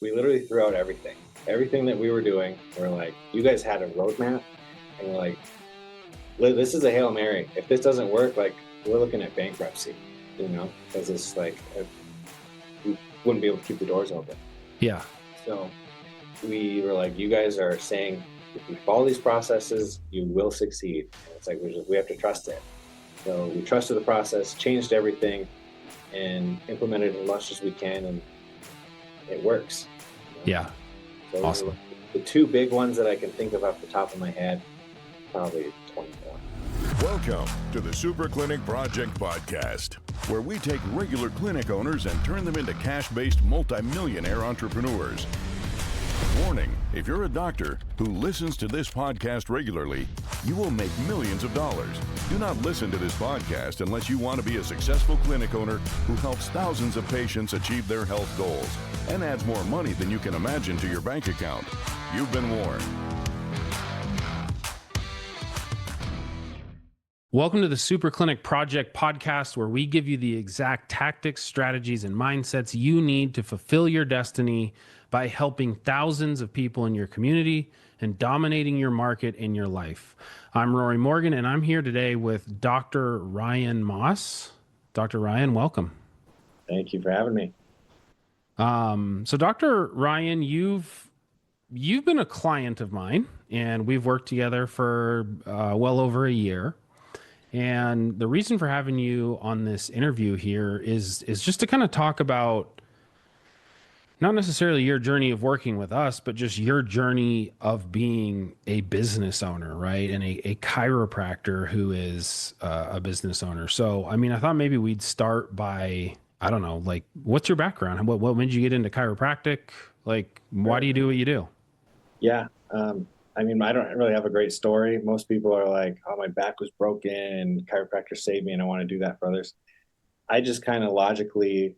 we literally threw out everything that we were doing. We're like, you guys had a roadmap, and we're like, this is a Hail Mary. If this doesn't work, like, we're looking at bankruptcy, because it's like, we wouldn't be able to keep the doors open. Yeah. So we were like, you guys are saying, if you follow these processes, you will succeed. And it's like, we have to trust it. So we trusted the process, changed everything, and implemented as much as we can, and it works. Yeah. So awesome. The two big ones that I can think of off the top of my head, probably 24. Welcome to the Super Clinic Project Podcast, where we take regular clinic owners and turn them into cash-based multimillionaire entrepreneurs. Warning, if you're a doctor who listens to this podcast regularly, you will make millions of dollars. Do not listen to this podcast unless you want to be a successful clinic owner who helps thousands of patients achieve their health goals and adds more money than you can imagine to your bank account. You've been warned. Welcome to the Super Clinic Project Podcast, where we give you the exact tactics, strategies, and mindsets you need to fulfill your destiny by helping thousands of people in your community and dominating your market in your life. I'm Rory Morgan, and I'm here today with Dr. Ryan Moss. Dr. Ryan, welcome. Thank you for having me. So Dr. Ryan, you've been a client of mine, and we've worked together for well over a year. And the reason for having you on this interview here is just to kind of talk about not necessarily your journey of working with us, but just your journey of being a business owner, right? And a chiropractor who is a business owner. So, I mean, I thought maybe we'd start by, I don't know, like, what's your background? What made you get into chiropractic? Like, why do you do what you do? Yeah. I mean, I don't really have a great story. Most people are like, oh, my back was broken, chiropractor saved me, and I want to do that for others. I just kind of logically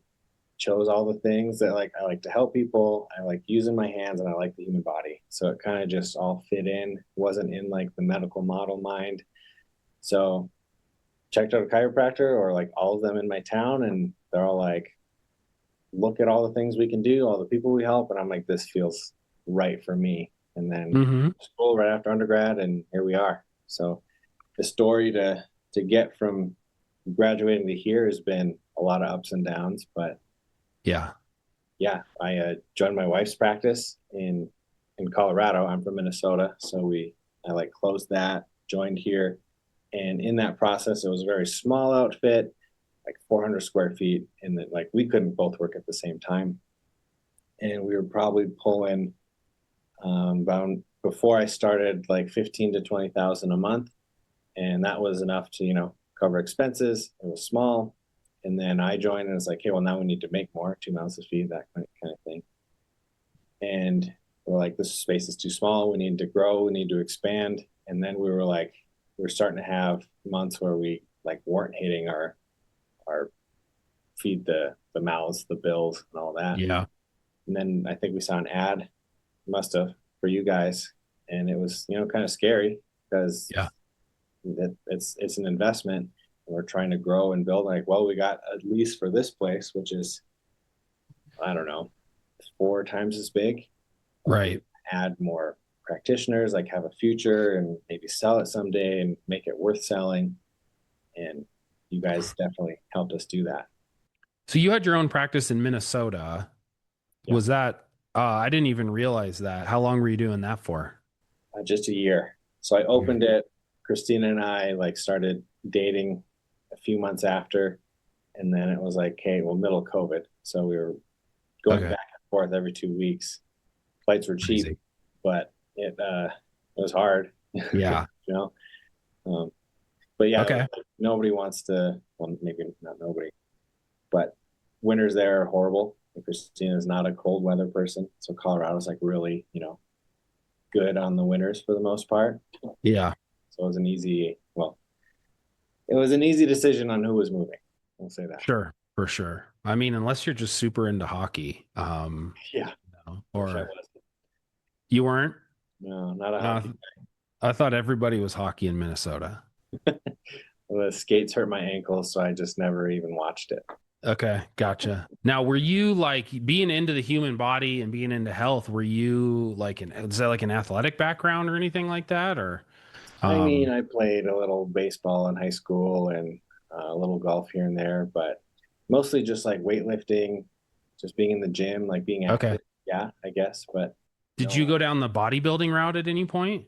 chose all the things that I like to help people. I like using my hands, and I like the human body. So it kind of just all fit in, wasn't in like the medical model mind. So checked out a chiropractor, or like all of them in my town, and they're all like, look at all the things we can do, all the people we help. And I'm like, this feels right for me. And then school right after undergrad, and here we are. So the story to get from graduating to here has been a lot of ups and downs, but yeah, I joined my wife's practice in Colorado. I'm from Minnesota, so I like closed that, joined here, and in that process, it was a very small outfit, like 400 square feet, and that like we couldn't both work at the same time, and we were probably pulling before I started like 15 to 20,000 a month, and that was enough to cover expenses. It was small. And then I joined, and it's like, hey, well, now we need to make more, 2 mouths to feed, that kind of thing. And we're like, this space is too small. We need to grow. We need to expand. And then we were starting to have months where we like weren't hitting our feed the mouths, the bills, and all that. Yeah. And then I think we saw an ad, must have, for you guys, and it was kind of scary because it's an investment. We're trying to grow and build. Like, well, we got at least for this place, which is, I don't know, 4 times as big. Right. Add more practitioners, like have a future, and maybe sell it someday and make it worth selling. And you guys definitely helped us do that. So you had your own practice in Minnesota. Yeah. Was that, I didn't even realize that. How long were you doing that for? Just a year. So I opened it. Christina and I like started dating a few months after, and then it was like, hey, well, middle COVID, so we were going back and forth every 2 weeks. Flights were cheap. Crazy. But it was hard. Yeah. But yeah, like, nobody wants to, well, maybe not nobody, but winters there are horrible. Christina is not a cold weather person, so Colorado's like really good on the winters for the most part. Yeah. So it was an easy decision on who was moving. I'll say that. Sure, for sure. I mean, unless you're just super into hockey. Or you weren't? No, not a hockey guy. I thought everybody was hockey in Minnesota. The skates hurt my ankles, so I just never even watched it. Okay, gotcha. Now, were you like being into the human body and being into health? Were you like is that like an athletic background or anything like that, or I mean, um? I played a little baseball in high school and a little golf here and there, but mostly just like weightlifting, just being in the gym, like being Okay. active. Yeah, I guess, but Did you no. go down the bodybuilding route at any point?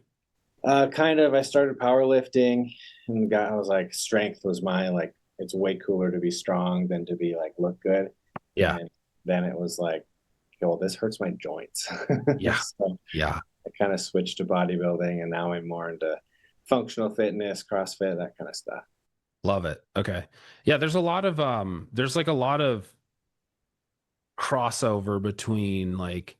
Kind of. I started powerlifting, and I was like, strength was my like. It's way cooler to be strong than to be like look good. Yeah. And then it was like, well, this hurts my joints. Yeah. So Yeah. I kind of switched to bodybuilding, and now I'm more into functional fitness, CrossFit, that kind of stuff. Love it. Okay. Yeah, there's like a lot of crossover between like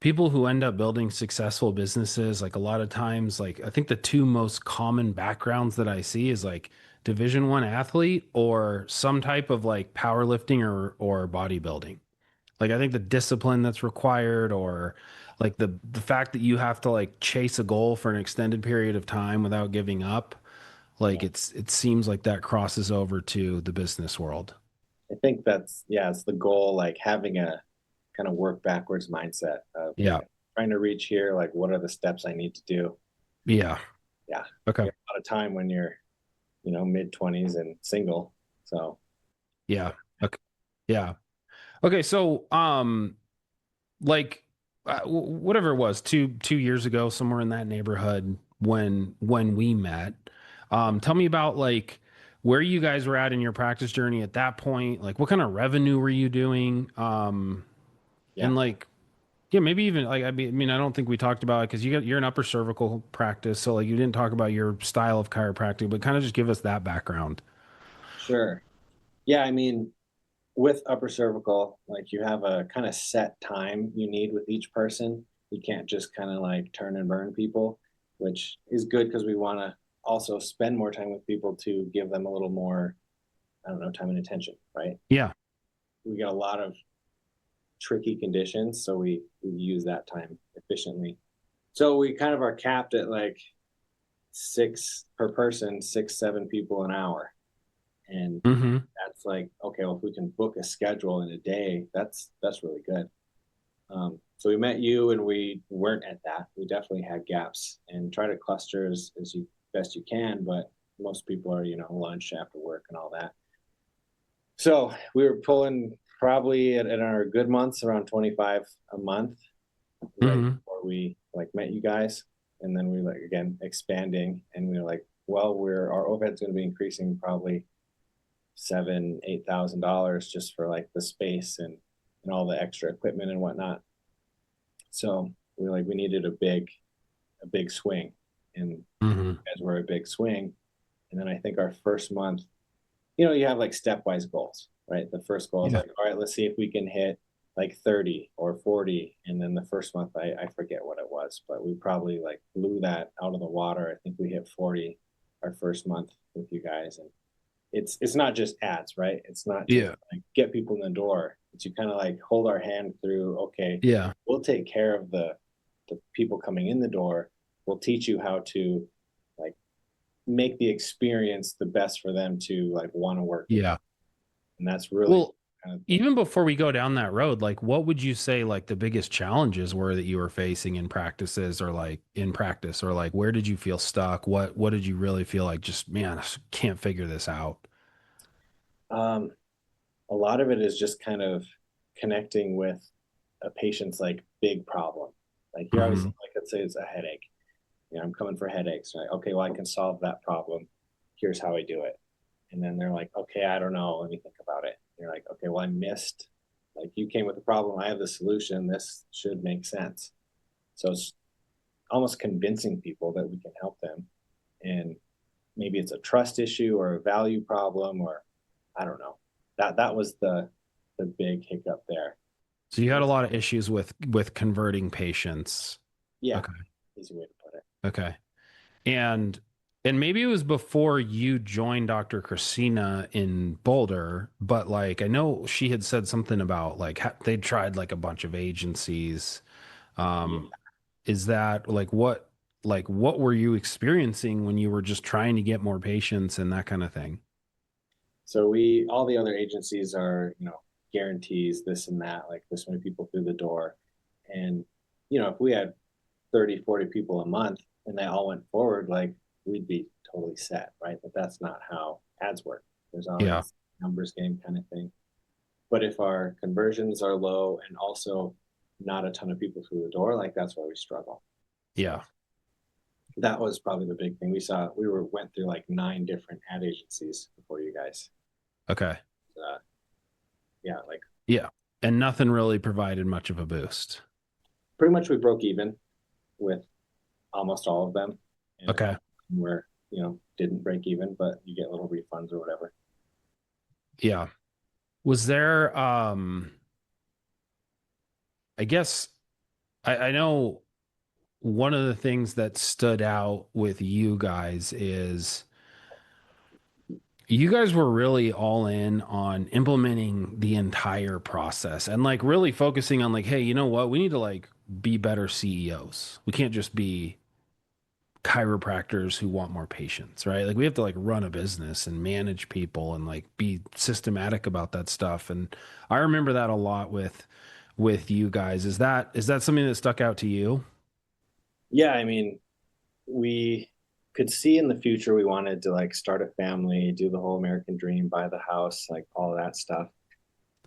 people who end up building successful businesses. Like a lot of times, like I think the two most common backgrounds that I see is like Division 1 athlete or some type of like powerlifting or bodybuilding. Like I think the discipline that's required or like the fact that you have to like chase a goal for an extended period of time without giving up, like Yeah. it seems like that crosses over to the business world. I think that's, yeah, it's the goal, like having a kind of work backwards mindset of, Yeah. okay, trying to reach here, like what are the steps I need to do? Yeah. Yeah. Okay. You have a lot of time when you're, mid 20s and single. So, Yeah. Okay. Yeah. Okay. So, like, whatever it was, two years ago, somewhere in that neighborhood, when we met, tell me about like where you guys were at in your practice journey at that point. Like, what kind of revenue were you doing? yeah, And like, yeah, maybe even like, I mean, I don't think we talked about it because you're an upper cervical practice, so like, you didn't talk about your style of chiropractic, but kind of just give us that background. sure. Yeah. I mean, with upper cervical, like you have a kind of set time you need with each person. You can't just kind of like turn and burn people, which is good because we want to also spend more time with people to give them a little more, I don't know, time and attention, right? Yeah. We got a lot of tricky conditions, so we use that time efficiently. So we kind of are capped at like six per person, 6, 7 people an hour. And Mm-hmm. that's like, okay, well, if we can book a schedule in a day, that's really good. So we met you, and we weren't at that. We definitely had gaps, and try to cluster as you best you can. But most people are, lunch after work and all that. So we were pulling probably at our good months around 25 a month, right Mm-hmm. before we like met you guys, and then we like again expanding, and we were like, well, our overhead's going to be increasing probably $7,000-8,000 just for like the space and all the extra equipment and whatnot. So we like we needed a big swing, and Mm-hmm. as we're a big swing, and then I think our first month, you have like stepwise goals, right? The first goal is Yeah. like, all right, let's see if we can hit like 30 or 40. And then the first month, I forget what it was, but we probably like blew that out of the water. I think we hit 40 our first month with you guys. And it's not just ads, right? It's not just Yeah. like get people in the door. It's you kind of like hold our hand through, okay, Yeah. we'll take care of the people coming in the door. We'll teach you how to like make the experience the best for them to like want to work with. Yeah. And that's really Well, kind of even before we go down that road, like what would you say like the biggest challenges were that you were facing in practices or like in practice or like where did you feel stuck? What did you really feel like just man, I can't figure this out? um, a lot of it is just kind of connecting with a patient's like big problem. Like you're always Hmm. like, let's say it's a headache. I'm coming for headaches. Right? Okay, well, I can solve that problem. Here's how I do it. And then they're like, okay, I don't know. Let me think about it. And you're like, okay, well, I missed. Like you came with a problem. I have the solution. This should make sense. So it's almost convincing people that we can help them. And maybe it's a trust issue or a value problem, or I don't know. That was the big hiccup there. So you had a lot of issues with converting patients. Yeah, Okay. easy way to put it. Okay. And and maybe it was before you joined Dr. Christina in Boulder, but like I know she had said something about like they tried like a bunch of agencies. Yeah. Um, is that like what were you experiencing when you were just trying to get more patients and that kind of thing? So all the other agencies are, guarantees this and that, like this many people through the door. And, if we had 30, 40 people a month and they all went forward, like we'd be totally set, right? But that's not how ads work. There's Yeah. always numbers game kind of thing. But if our conversions are low and also not a ton of people through the door, like that's where we struggle. Yeah. That was probably the big thing. Went through like 9 different ad agencies before you guys. Okay. Yeah, like Yeah. And nothing really provided much of a boost. pretty much we broke even with almost all of them. And Okay. where, didn't break even, but you get little refunds or whatever. Yeah. Was there, I guess, I know one of the things that stood out with you guys is you guys were really all in on implementing the entire process and like really focusing on like, hey, you know what? We need to like be better CEOs. We can't just be chiropractors who want more patients, right? Like we have to like run a business and manage people and like be systematic about that stuff. And I remember that a lot with you guys. Is that something that stuck out to you? Yeah, I mean, we could see in the future we wanted to like start a family, do the whole American dream, buy the house, like all of that stuff.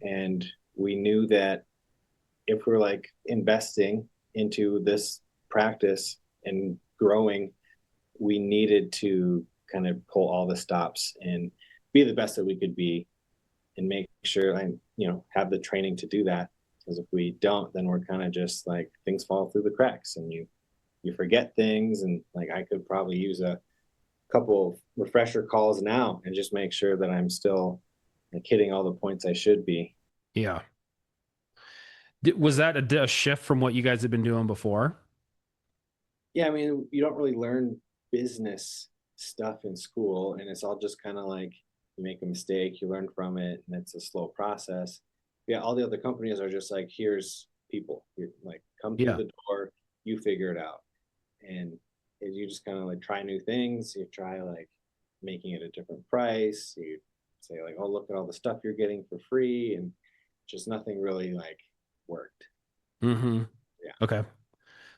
And we knew that if we're like investing into this practice and growing, we needed to kind of pull all the stops and be the best that we could be and make sure I, have the training to do that. Because if we don't, then we're kind of just like things fall through the cracks and you forget things. And like I could probably use a couple of refresher calls now and just make sure that I'm still like hitting all the points I should be. Yeah. Was that a shift from what you guys had been doing before? Yeah, I mean, you don't really learn business stuff in school, and it's all just kind of like you make a mistake, you learn from it, and it's a slow process. Yeah, all the other companies are just like, here's people, you're like, come through Yeah. the door, you figure it out. And you just kind of like try new things. You try like making it a different price. You say like, oh, look at all the stuff you're getting for free, and just nothing really like worked. Mm-hmm. Yeah. Okay.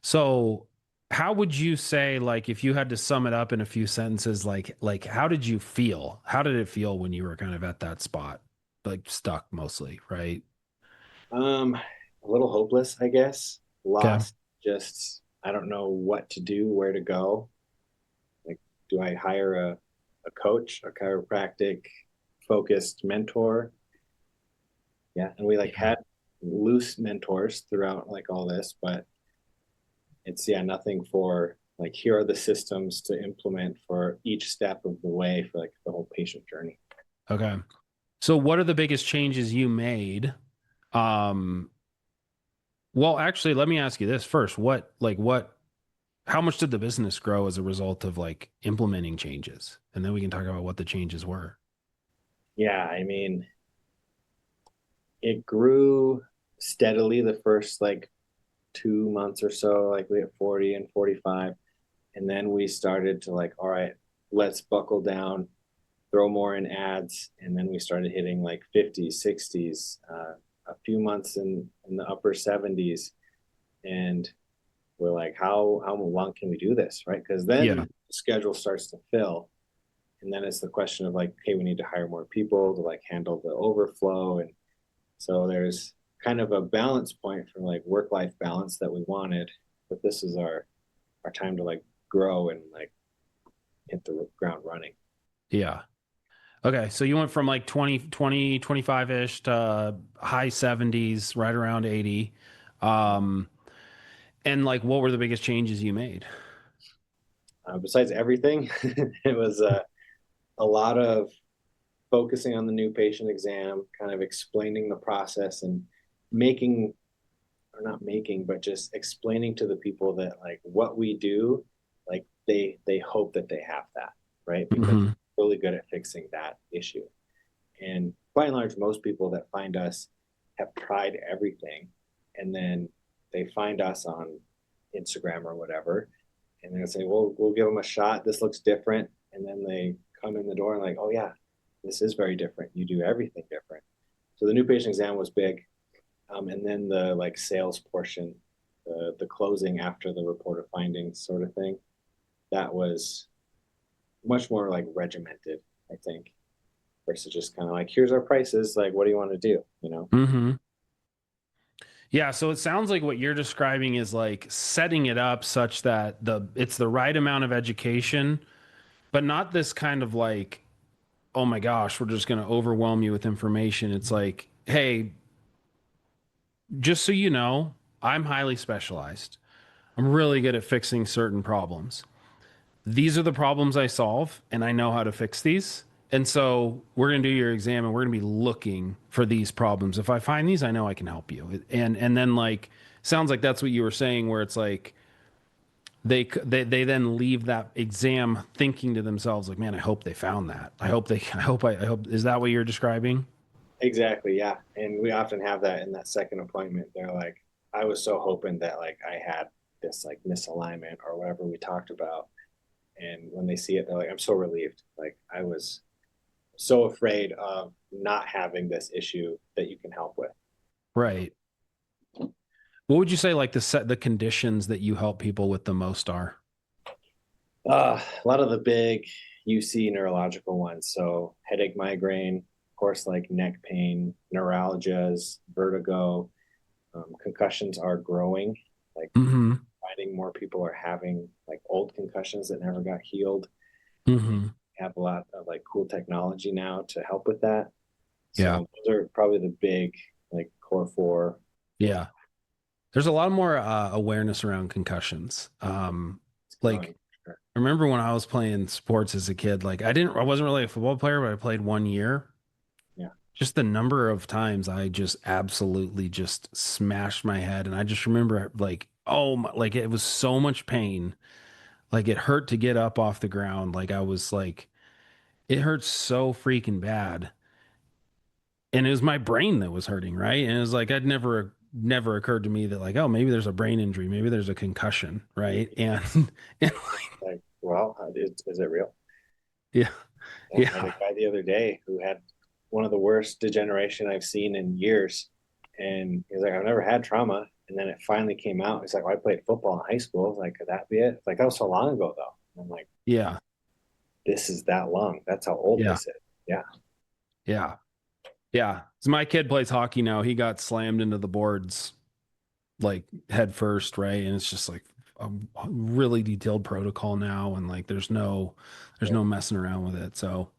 So how would you say, like, if you had to sum it up in a few sentences, like how did you feel? How did it feel when you were kind of at that spot? Like stuck mostly, right? A little hopeless, I guess. Okay. Lost. Just I don't know what to do, where to go. Like, do I hire a coach, a chiropractic focused mentor? Yeah, and we like Yeah. had loose mentors throughout like all this, but it's nothing for like here are the systems to implement for each step of the way for like the whole patient journey. Okay. So what are the biggest changes you made? Um, well, actually, let me ask you this first. How much did the business grow as a result of like implementing changes? And then we can talk about what the changes were. Yeah, I mean, it grew steadily the first like 2 months or so, like we hit 40 and 45. And then we started to like, all right, let's buckle down, throw more in ads. And then we started hitting like 50s, 60s, a few months in the upper 70s. And we're like, how long can we do this? Right. Because then Yeah. the schedule starts to fill. And then it's the question of like, okay, we need to hire more people to like handle the overflow. And so there's kind of a balance point for like work-life balance that we wanted, but this is our time to like grow and like hit the ground running. Yeah. Okay, so you went from like 25-ish to high 70s, right around 80. Um, and like what were the biggest changes you made? Besides everything, it was a lot of focusing on the new patient exam, kind of explaining the process and making, or not making, but just explaining to the people that like what we do, like they hope that they have that, right? Because Hmm. we're really good at fixing that issue. And by and large, most people that find us have tried everything, and then they find us on Instagram or whatever, and they'll say, "Well, we'll give them a shot. This looks different." And then they come in the door and like, "Oh yeah, this is very different. You do everything different. So the new patient exam was big. And then the like sales portion, the closing after the report of findings sort of thing, that was much more like regimented, I think, versus just kind of like, here's our prices. Like, what do you want to do? You know? Mm-hmm. Yeah, so it sounds like what you're describing is like setting it up such that it's the right amount of education, but not this kind of like, oh my gosh, we're just going to overwhelm you with information. It's like, hey, just so you know, I'm highly specialized. I'm really good at fixing certain problems. These are the problems I solve, and I know how to fix these. And so we're going to do your exam, and we're going to be looking for these problems. If I find these, I know I can help you. And then like sounds like that's what you were saying, where it's like they then leave that exam thinking to themselves like, man, I hope they found that. I hope is that what you're describing? Exactly. Yeah. And we often have that in that second appointment. They're like, I was so hoping that like I had this like misalignment or whatever we talked about. And when they see it, they're like, I'm so relieved. Like I was so afraid of not having this issue that you can help with. Right. What would you say like the conditions that you help people with the most are? A lot of the big UC neurological ones. So headache, migraine, of course, like neck pain, neuralgias, vertigo, concussions are growing. Like Mm-hmm. finding more people are having like old concussions that never got healed. Mm-hmm. Have a lot of like cool technology now to help with that. Yeah. So those are probably the big like core four. Yeah. There's a lot more awareness around concussions. It's Like growing. Sure. I remember when I was playing sports as a kid, like I wasn't really a football player, but I played 1 year. Yeah. Just the number of times I just absolutely just smashed my head. And I just remember like, oh my, like it was so much pain. Like it hurt to get up off the ground. Like I was like, it hurt so freaking bad. And it was my brain that was hurting, right? And it was like never occurred to me that like, oh, maybe there's a brain injury, maybe there's a concussion, right? And, and Like, well, is it real? yeah, Yeah, I had a yeah, guy the other day who had one of the worst degeneration I've seen in years. And he's like, I've never had trauma. And then it finally came out. He's like, well, I played football in high school. I was like, could that be it? It's like, that was so long ago, though. And I'm like, yeah, this is that long. That's how old yeah, this is. Yeah. yeah, yeah. So my kid plays hockey now. He got slammed into the boards like head first, right? And it's just like a really detailed protocol now, and like there's Yeah. no messing around with it. So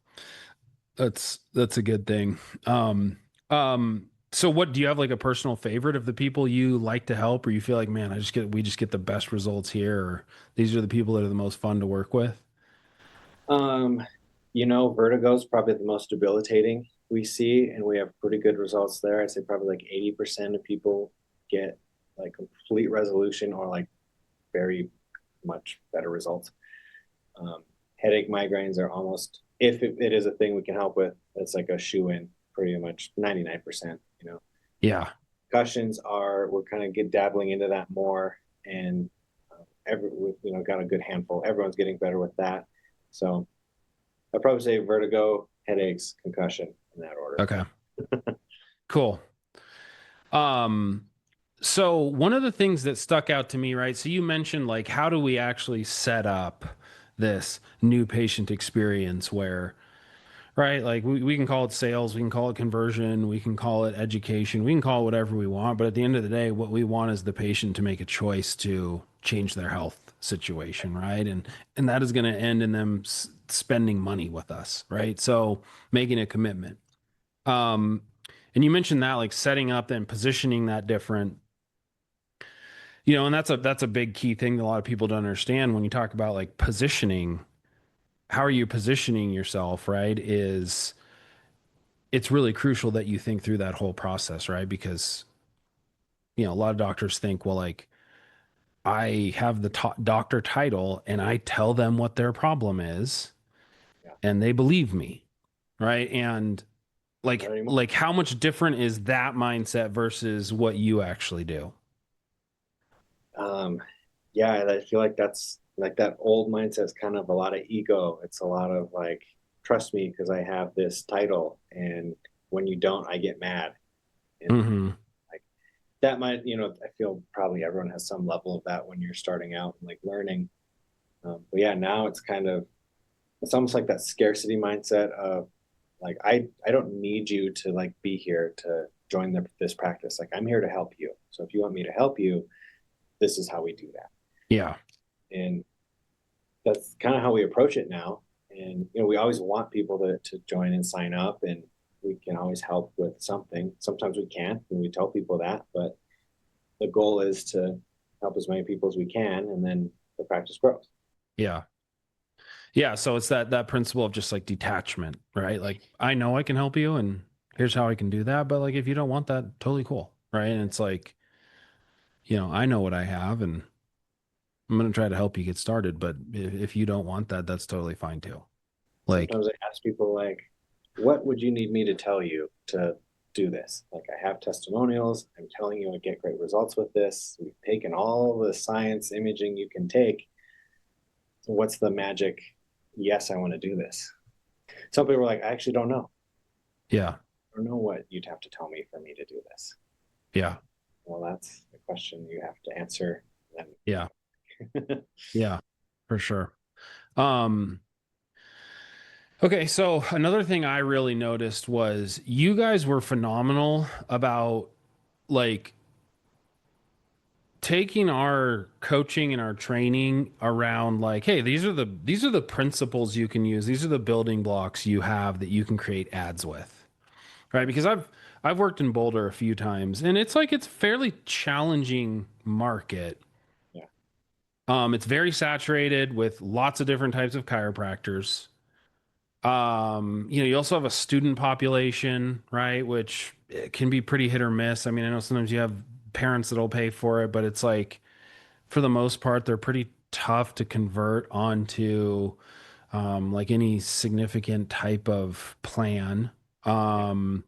that's a good thing. So what do you have like a personal favorite of the people you like to help, or you feel like, man, we just get the best results here, or these are the people that are the most fun to work with? Um, vertigo is probably the most debilitating we see, and we have pretty good results there. I'd say probably like 80% of people get like complete resolution or like very much better results. Headache migraines are almost, if it is a thing we can help with, it's like a shoe in pretty much 99%, Yeah. Concussions are, we're kind of dabbling into that more. And got a good handful. Everyone's getting better with that. So I'd probably say vertigo, headaches, concussion in that order. Okay. Cool. Um, so one of the things that stuck out to me, right? So you mentioned like, how do we actually set up this new patient experience where, right? Like we can call it sales, we can call it conversion, we can call it education, we can call it whatever we want. But at the end of the day, what we want is the patient to make a choice to change their health situation, right? And that is going to end in them spending money with us, right? So making a commitment. Um, and you mentioned that like setting up and positioning that different, and that's a big key thing that a lot of people don't understand when you talk about like positioning. How are you positioning yourself, right? It's really crucial that you think through that whole process, right? Because, a lot of doctors think, well, like I have the doctor title and I tell them what their problem is Yeah. and they believe me, right? And Not anymore. like how much different is that mindset versus what you actually do? Um, yeah, I feel like that's like that old mindset is kind of a lot of ego. It's a lot of like trust me because I have this title, and when you don't, I get mad. And Mm-hmm. like that might, I feel probably everyone has some level of that when you're starting out and like learning. But yeah, now it's almost like that scarcity mindset of like, I don't need you to like be here to join this practice. Like I'm here to help you. So if you want me to help you, this is how we do that. Yeah. And that's kind of how we approach it now. And we always want people to join and sign up, and we can always help with something. Sometimes we can't, and we tell people that, but the goal is to help as many people as we can, and then the practice grows. Yeah. Yeah. So it's that principle of just like detachment, right? Like I know I can help you and here's how I can do that. But like if you don't want that, totally cool. Right. And it's like, I know what I have and I'm going to try to help you get started. But if you don't want that, that's totally fine too. Like, Sometimes I ask people like, what would you need me to tell you to do this? Like I have testimonials. I'm telling you I get great results with this. We've taken all the science imaging you can take. So what's the magic? Yes, I want to do this. Some people are like, I actually don't know. yeah. I don't know what you'd have to tell me for me to do this. Yeah. Well, that's the question you have to answer. Then. Yeah. Yeah, for sure. Um, okay. So another thing I really noticed was you guys were phenomenal about like taking our coaching and our training around like, hey, these are the principles you can use. These are the building blocks you have that you can create ads with. Right? Because I've worked in Boulder a few times and it's like it's fairly challenging market. Yeah. It's very saturated with lots of different types of chiropractors. You also have a student population, right? Which it can be pretty hit or miss. I mean, I know sometimes you have parents that'll pay for it, but it's like for the most part, they're pretty tough to convert onto like any significant type of plan. Um,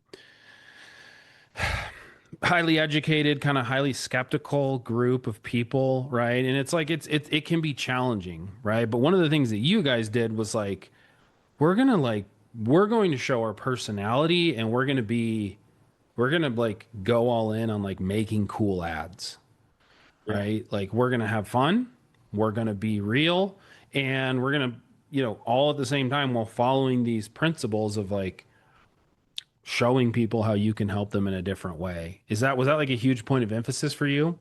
Highly educated, kind of highly skeptical group of people, right? And it's like it can be challenging, right? But one of the things that you guys did was like we're going to show our personality and we're going to like go all in on like making cool ads, Yeah. right? Like we're going to have fun, we're going to be real, and we're going to, all at the same time while following these principles of like showing people how you can help them in a different way. Was that like a huge point of emphasis for you?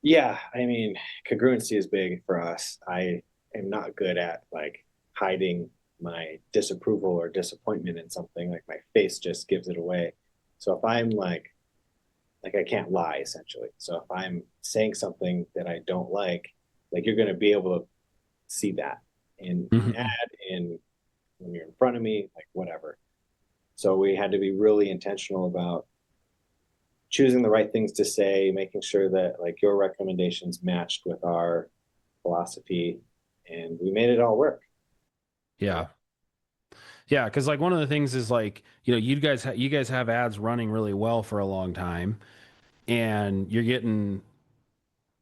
Yeah. I mean, congruency is big for us. I am not good at like hiding my disapproval or disappointment in something. Like my face just gives it away. So if I'm like I can't lie essentially. So if I'm saying something that I don't like you're going to be able to see that in an Mhm. ad, in when you're in front of me, like whatever. So we had to be really intentional about choosing the right things to say, making sure that like your recommendations matched with our philosophy, and we made it all work. Yeah. Yeah, because like one of the things is like you guys have ads running really well for a long time, and you're getting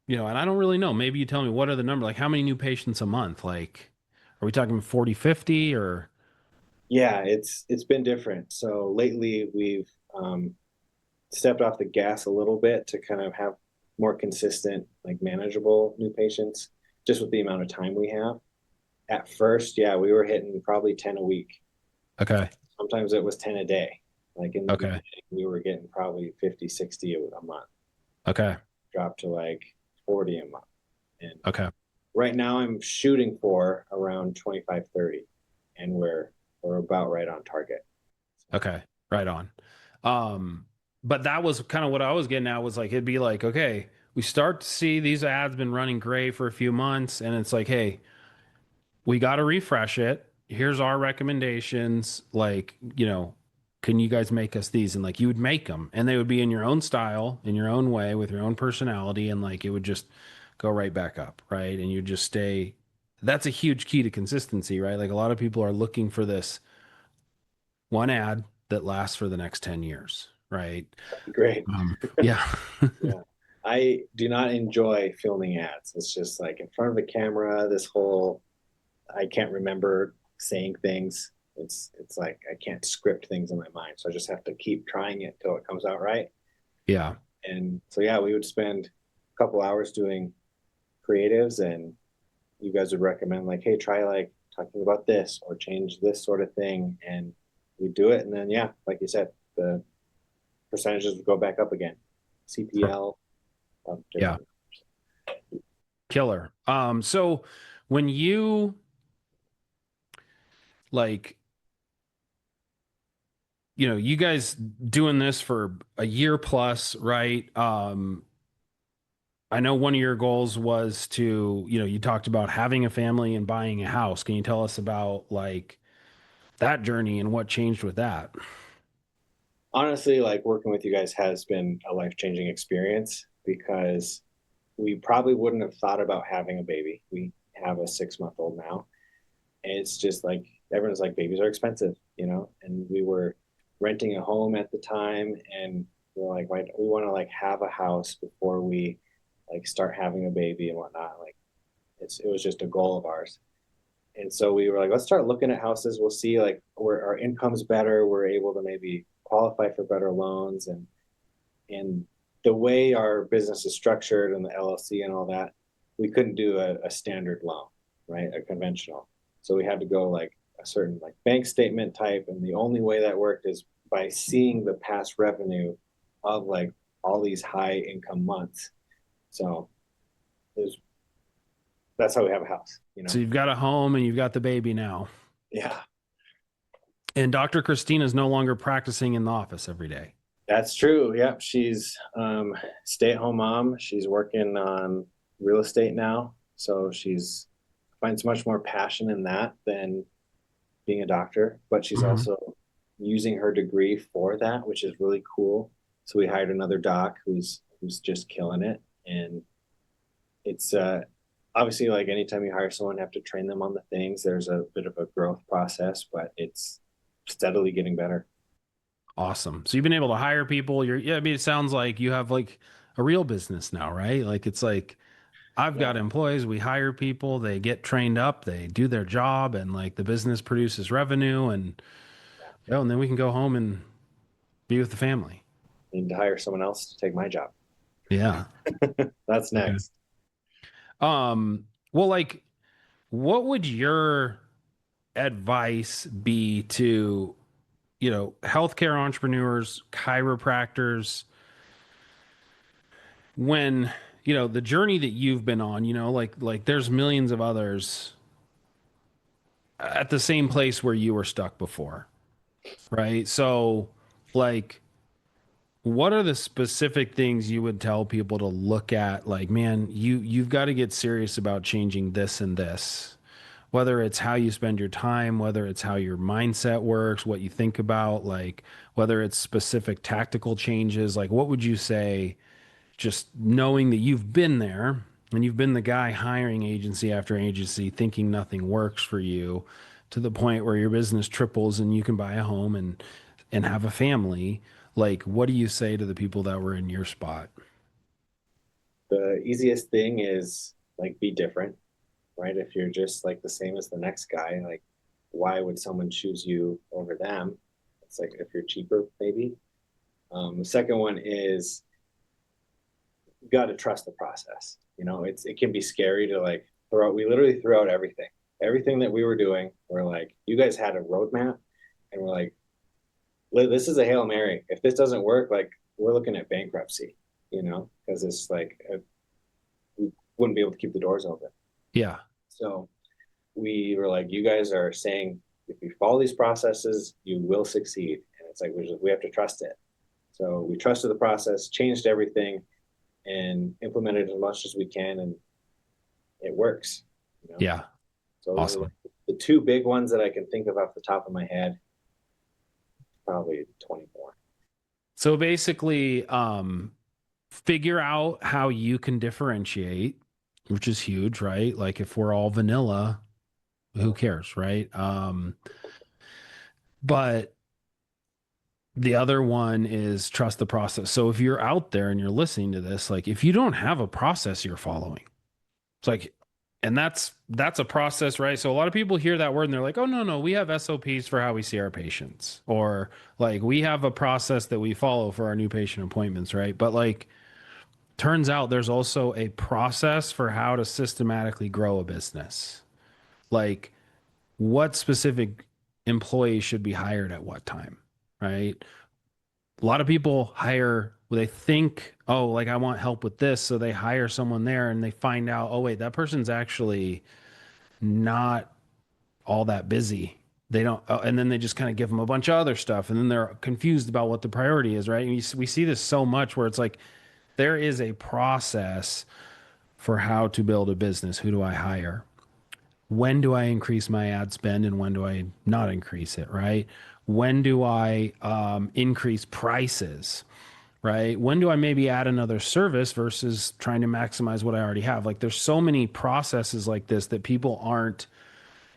and I don't really know. Maybe you tell me what are the number like how many new patients a month? Like, are we talking 40, 50 or Yeah, it's been different. So lately we've stepped off the gas a little bit to kind of have more consistent, like manageable new patients, just with the amount of time we have. At first, yeah, we were hitting probably 10 a week. okay, Sometimes it was 10 a day. Like in the okay, beginning, we were getting probably 50, 60 a month, okay, dropped to like 40 a month. And okay, right now I'm shooting for around 25, 30, and we're about right on target. okay, right on. But that was kind of what I was getting at was like it'd be like, okay, we start to see these ads been running great for a few months, and it's like, hey, we got to refresh it. Here's our recommendations. Like, can you guys make us these? And like, you would make them and they would be in your own style, in your own way, with your own personality. And like, it would just go right back up. Right. And you just stay. That's a huge key to consistency, right? Like, a lot of people are looking for this one ad that lasts for the next 10 years. Right. Great. Yeah. Yeah. I do not enjoy filming ads. It's just like in front of the camera, this whole, I can't remember saying things. It's like I can't script things in my mind, so I just have to keep trying it till it comes out right. Yeah. And so yeah, we would spend a couple hours doing creatives, and you guys would recommend like, hey, try like talking about this or change this sort of thing, and we do it, and then yeah, like you said, the percentages would go back up again. CPL, Yeah. different. Killer. So when you like, you guys doing this for a year plus, right? I know one of your goals was to, you talked about having a family and buying a house. Can you tell us about like that journey and what changed with that? Honestly, like working with you guys has been a life-changing experience because we probably wouldn't have thought about having a baby. We have a 6-month-old now. And it's just like everyone's like babies are expensive, and we were renting a home at the time, and we're like, why we want to like have a house before we like start having a baby and whatnot. Like it was just a goal of ours. And so we were like, let's start looking at houses. We'll see like where our income's better. We're able to maybe qualify for better loans, and the way our business is structured and the LLC and all that, we couldn't do a standard loan, right? A conventional. So we had to go like a certain like bank statement type. And the only way that worked is by seeing the past revenue of like all these high income months. So there's that's how we have a house. So you've got a home and you've got the baby now. Yeah, And Dr. Christina is no longer practicing in the office every day. that's true. Yep. She's stay-at-home mom. She's working on real estate now. So she's finds much more passion in that than being a doctor, but she's Mhm. also using her degree for that, which is really cool. So we hired another doc who's just killing it. And it's obviously like anytime you hire someone, you have to train them on the things. There's a bit of a growth process, but it's steadily getting better. Awesome. So you've been able to hire people. Yeah, I mean, it sounds like you have like a real business now, right? Like it's like I've Yeah. got employees, we hire people, they get trained up, they do their job, and like the business produces revenue and then we can go home and be with the family. Need to hire someone else to take my job. Yeah. That's Okay. next. Well, like, what would your advice be to, healthcare entrepreneurs, chiropractors, when, the journey that you've been on, like there's millions of others at the same place where you were stuck before, right? So, like, what are the specific things you would tell people to look at? Like, man, you've got to get serious about changing this and this. Whether it's how you spend your time, whether it's how your mindset works, what you think about, like whether it's specific tactical changes, like what would you say, just knowing that you've been there and you've been the guy hiring agency after agency, thinking nothing works for you to the point where your business triples and you can buy a home and have a family. Like, what do you say to the people that were in your spot? The easiest thing is like be different, right? If you're just like the same as the next guy, like why would someone choose you over them? It's like if you're cheaper, maybe. The second one is you got to trust the process. It can be scary to like throw out. We literally threw out everything that we were doing. We're like, you guys had a roadmap, and we're like, this is a Hail Mary. If this doesn't work, like we're looking at bankruptcy, because it's like we wouldn't be able to keep the doors open. Yeah. So we were like, you guys are saying if you follow these processes, you will succeed. And it's like we have to trust it. So we trusted the process, changed everything, and implemented as much as we can, and it works. Yeah. So those are Awesome. the two big ones that I can think of off the top of my head. Probably 20 more. So basically, figure out how you can differentiate, which is huge, right? Like if we're all vanilla, who cares, right? But the other one is trust the process. So if you're out there and you're listening to this, like if you don't have a process you're following, it's like And that's a process, right? So a lot of people hear that word and they're like, oh, no, we have SOPs for how we see our patients, or like we have a process that we follow for our new patient appointments, right? But like, turns out there's also a process for how to systematically grow a business. Like, what specific employees should be hired at what time, right? A lot of people hire, they think, oh, like I want help with this. So they hire someone there and they find out, oh, wait, that person's actually not all that busy. They don't, and then they just kind of give them a bunch of other stuff. And then they're confused about what the priority is, right? And we see this so much where it's like, there is a process for how to build a business. Who do I hire? When do I increase my ad spend and when do I not increase it, right? When do I increase prices, right? When do I maybe add another service versus trying to maximize what I already have? Like there's so many processes like this that people aren't,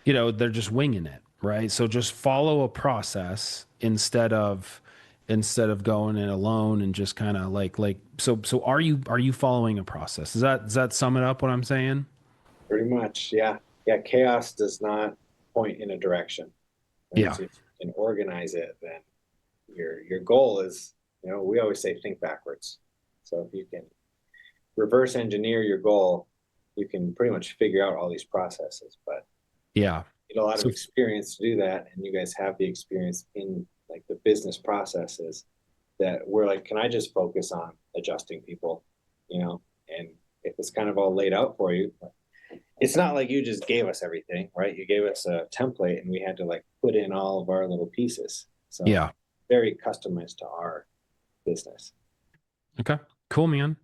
they're just winging it, right? So just follow a process instead of going it alone and just kind of so are you following a process? Does that sum it up what I'm saying? Pretty much, yeah. Yeah, chaos does not point in a direction. Right? Yeah. So if you can organize it, then your goal is, we always say think backwards. So if you can reverse engineer your goal, you can pretty much figure out all these processes. But yeah, you need a lot of experience to do that, and you guys have the experience in like the business processes that we're like, can I just focus on adjusting people, and if it's kind of all laid out for you. It's not like you just gave us everything, right? You gave us a template and we had to like put in all of our little pieces. So yeah, very customized to our business. Okay, cool, man.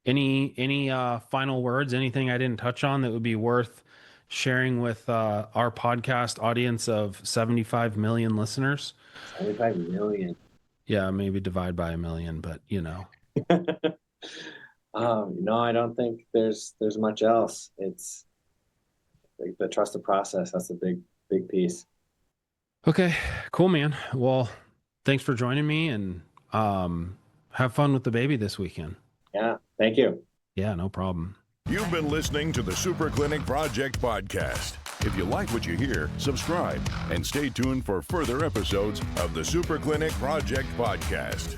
Any final words, anything I didn't touch on that would be worth sharing with our podcast audience of 75 million listeners? 75 million. Yeah, maybe divide by a million, but No, I don't think there's much else. It's like the trusted process. That's a big piece. Okay, cool, man. Well, thanks for joining me, and have fun with the baby this weekend. Yeah, thank you. Yeah, no problem. You've been listening to the Super Clinic Project podcast. If you like what you hear, subscribe and stay tuned for further episodes of the Super Clinic Project podcast.